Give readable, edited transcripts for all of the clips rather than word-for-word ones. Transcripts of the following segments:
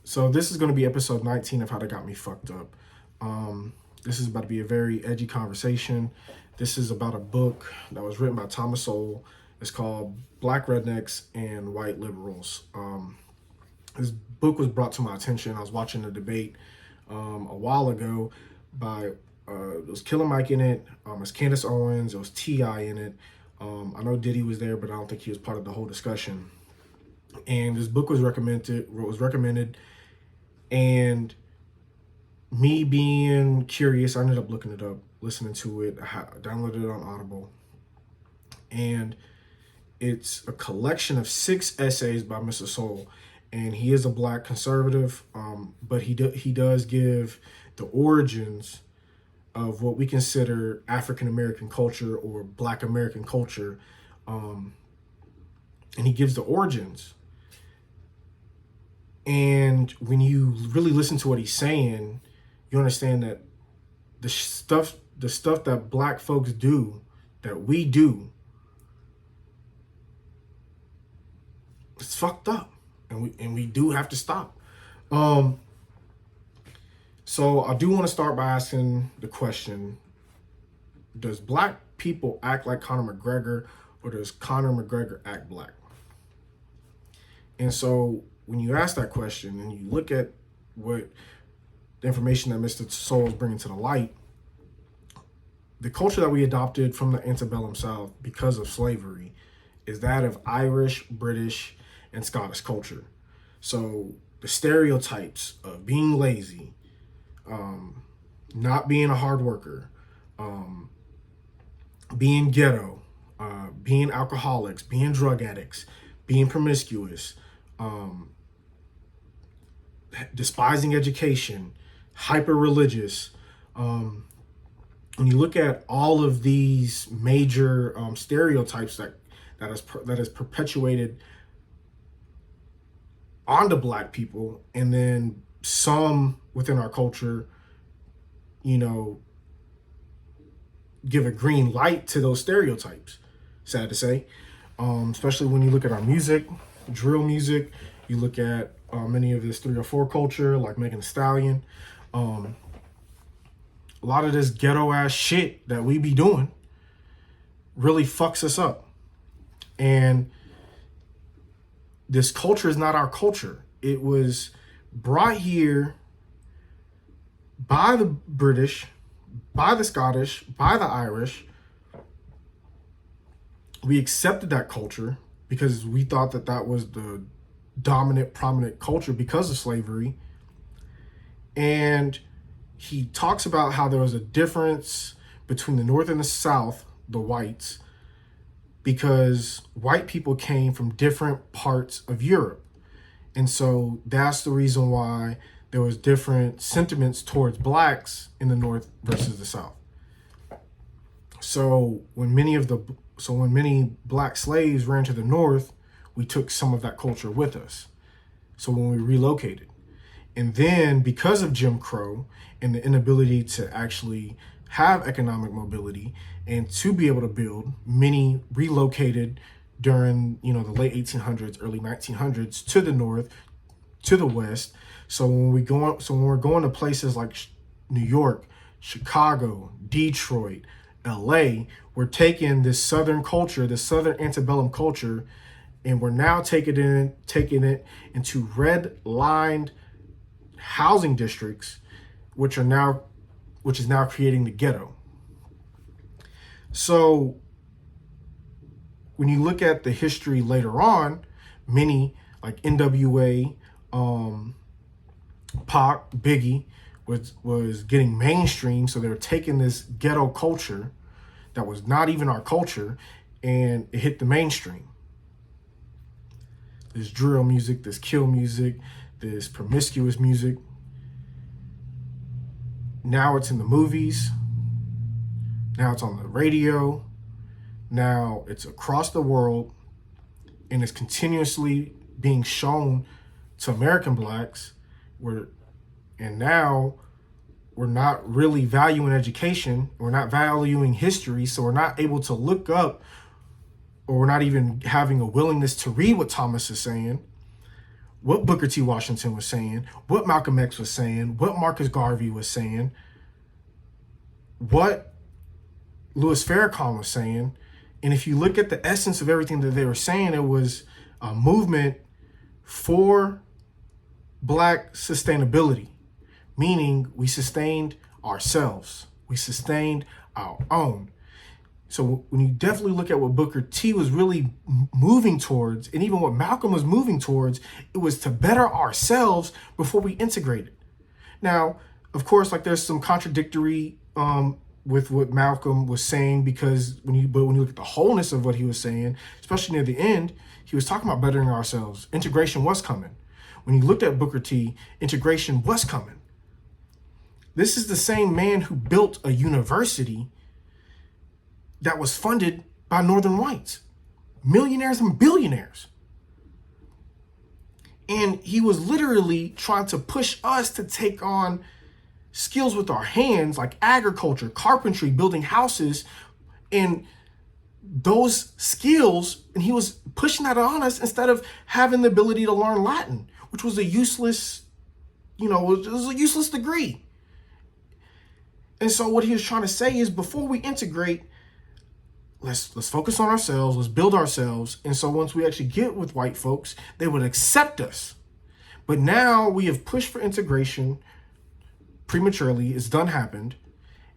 So this is going to be episode 19 of How They Got Me Fucked Up. This is about to be a very edgy conversation. This is about a book that was written by Thomas Sowell. It's called Black Rednecks and White Liberals. This book was brought to my attention. I was watching a debate a while ago by, it was Killer Mike in it, it was Candace Owens, it was T.I. in it. I know Diddy was there, but I don't think he was part of the whole discussion. And this book was recommended, and me being curious, I ended up looking it up, listening to it. I downloaded it on Audible, and it's a collection of 6 essays by Mr. Sowell, and he is a Black conservative, but he does give the origins of what we consider African American culture or Black American culture, and he gives the origins. And when you really listen to what he's saying, you understand that the stuff that Black folks do, that we do, it's fucked up, and we do have to stop. So I do want to start by asking the question: does Black people act like Conor McGregor, or does Conor McGregor act Black? And so when you ask that question and you look at what the information that Mr. Sowell is bringing to the light, the culture that we adopted from the antebellum South because of slavery is that of Irish, British, and Scottish culture. So the stereotypes of being lazy, not being a hard worker, being ghetto, being alcoholics, being drug addicts, being promiscuous, despising education, hyper religious. When you look at all of these major stereotypes that is perpetuated onto Black people, and then some within our culture, give a green light to those stereotypes. Sad to say, especially when you look at our music, drill music. You look at many of this 304 culture, like Megan Thee Stallion. A lot of this ghetto ass shit that we be doing really fucks us up. And this culture is not our culture. It was brought here by the British, by the Scottish, by the Irish. We accepted that culture because we thought that that was the dominant, prominent culture because of slavery. And he talks about how there was a difference between the North and the South, the whites, because white people came from different parts of Europe. And so that's the reason why there was different sentiments towards Blacks in the North versus the South. So when many Black slaves ran to the North, we took some of that culture with us. So when we relocated, and then because of Jim Crow and the inability to actually have economic mobility and to be able to build, many relocated during the late 1800s, early 1900s to the North, to the West. So when we're going to places like New York, Chicago, Detroit, LA, we're taking this Southern culture, this Southern antebellum culture, and we're now taking it into red-lined housing districts, which is now creating the ghetto. So when you look at the history later on, many like NWA, Pac, Biggie was getting mainstream, so they were taking this ghetto culture that was not even our culture, and it hit the mainstream. This drill music, this kill music, this promiscuous music. Now it's in the movies. Now it's on the radio. Now it's across the world, and it's continuously being shown to American Blacks. And now we're not really valuing education. We're not valuing history, so we're not able to look up, or we're not even having a willingness to read what Thomas is saying, what Booker T. Washington was saying, what Malcolm X was saying, what Marcus Garvey was saying, what Louis Farrakhan was saying. And if you look at the essence of everything that they were saying, it was a movement for Black sustainability, meaning we sustained ourselves. We sustained our own. So when you definitely look at what Booker T was really moving towards, and even what Malcolm was moving towards, it was to better ourselves before we integrated. Now, of course, like there's some contradictory with what Malcolm was saying, because when you look at the wholeness of what he was saying, especially near the end, he was talking about bettering ourselves. Integration was coming. When you looked at Booker T, integration was coming. This is the same man who built a university that was funded by Northern whites, millionaires and billionaires. And he was literally trying to push us to take on skills with our hands, like agriculture, carpentry, building houses, and those skills. And he was pushing that on us instead of having the ability to learn Latin, which was a useless, it was a useless degree. And so what he was trying to say is, before we integrate, let's focus on ourselves, let's build ourselves. And so once we actually get with white folks, they would accept us. But now we have pushed for integration prematurely. It's done happened.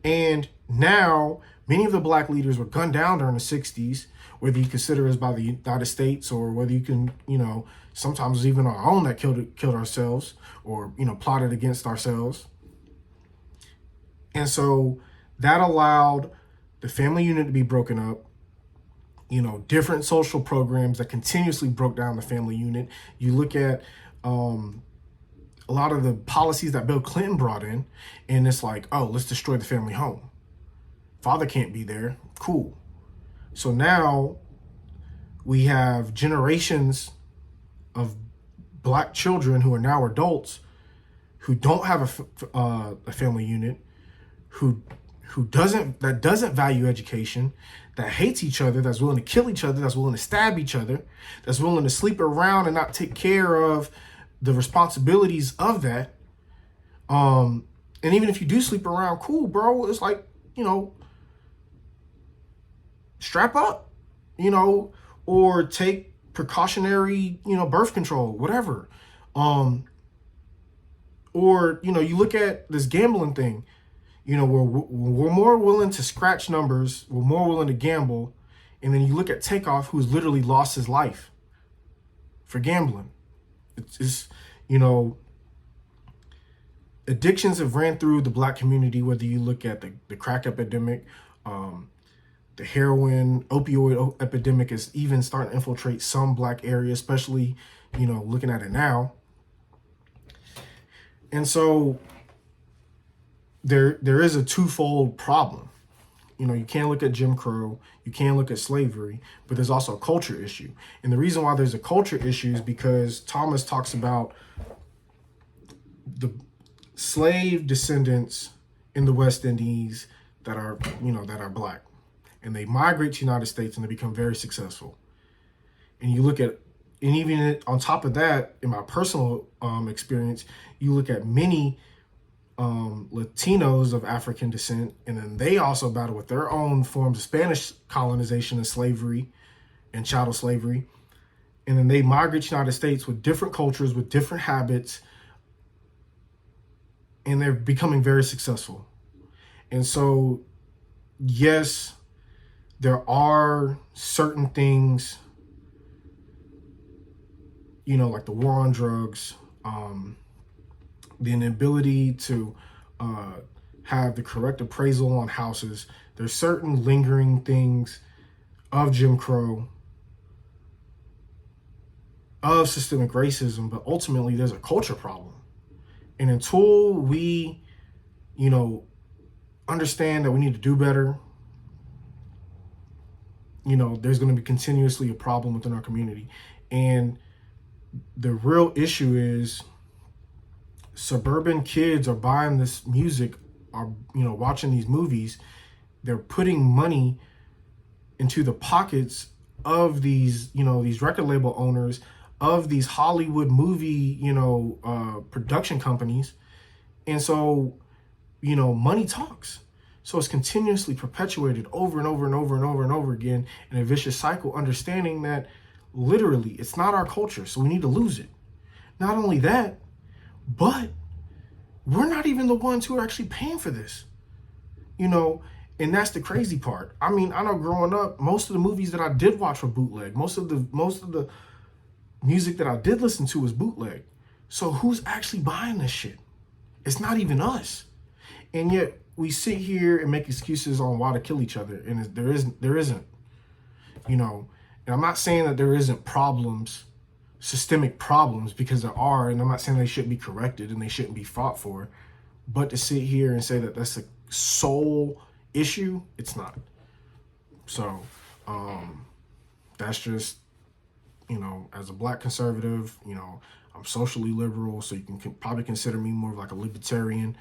And now many of the Black leaders were gunned down during the 60s, whether you consider us by the United States, or whether you can, sometimes it was even our own that killed ourselves, or, plotted against ourselves. And so that allowed the family unit to be broken up, different social programs that continuously broke down the family unit. You look at a lot of the policies that Bill Clinton brought in, and it's like, oh, let's destroy the family home. Father can't be there. Cool. So now we have generations of Black children who are now adults who don't have a family unit, who doesn't value education, that hates each other, that's willing to kill each other, that's willing to stab each other, that's willing to sleep around and not take care of the responsibilities of that. And even if you do sleep around, cool, bro. It's like, strap up, or take precautionary, birth control, whatever. Or, you look at this gambling thing. We're more willing to scratch numbers. We're more willing to gamble. And then you look at Takeoff, who's literally lost his life for gambling. It's addictions have ran through the Black community, whether you look at the crack epidemic, the heroin, opioid epidemic is even starting to infiltrate some Black areas, especially, looking at it now. And so there is a twofold problem. You can't look at Jim Crow, you can't look at slavery, but there's also a culture issue. And the reason why there's a culture issue is because Thomas talks about the slave descendants in the West Indies that are Black. And they migrate to the United States and they become very successful. And you look at, and even on top of that, in my personal experience, you look at many Latinos of African descent, and then they also battle with their own forms of Spanish colonization and slavery and chattel slavery. And then they migrate to the United States with different cultures, with different habits, and they're becoming very successful. And so, yes, there are certain things, like the war on drugs, the inability to have the correct appraisal on houses. There's certain lingering things of Jim Crow, of systemic racism, but ultimately there's a culture problem. And until we, understand that we need to do better, there's going to be continuously a problem within our community. And the real issue is suburban kids are buying this music, are, watching these movies. They're putting money into the pockets of these, these record label owners, of these Hollywood movie, production companies. And so, money talks. So it's continuously perpetuated over and over and over and over and over again in a vicious cycle, understanding that literally it's not our culture, so we need to lose it. Not only that, but we're not even the ones who are actually paying for this, and that's the crazy part. I mean, I know growing up, most of the movies that I did watch were bootleg. Most of the music that I did listen to was bootleg. So who's actually buying this shit? It's not even us. And yet we sit here and make excuses on why to kill each other, and there isn't. And I'm not saying that there isn't problems, systemic problems, because there are, and I'm not saying they shouldn't be corrected and they shouldn't be fought for, but to sit here and say that that's a sole issue, it's not. So that's just, as a black conservative, I'm socially liberal, so you can probably consider me more of like a libertarian.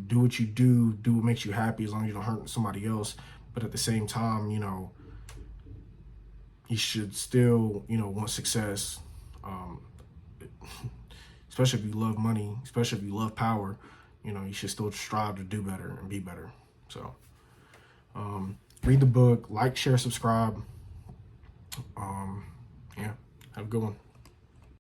Do what you do what makes you happy, as long as you don't hurt somebody else. But at the same time, you should still, want success, especially if you love money, especially if you love power. You should still strive to do better and be better. So read the book, like, share, subscribe. Yeah, have a good one.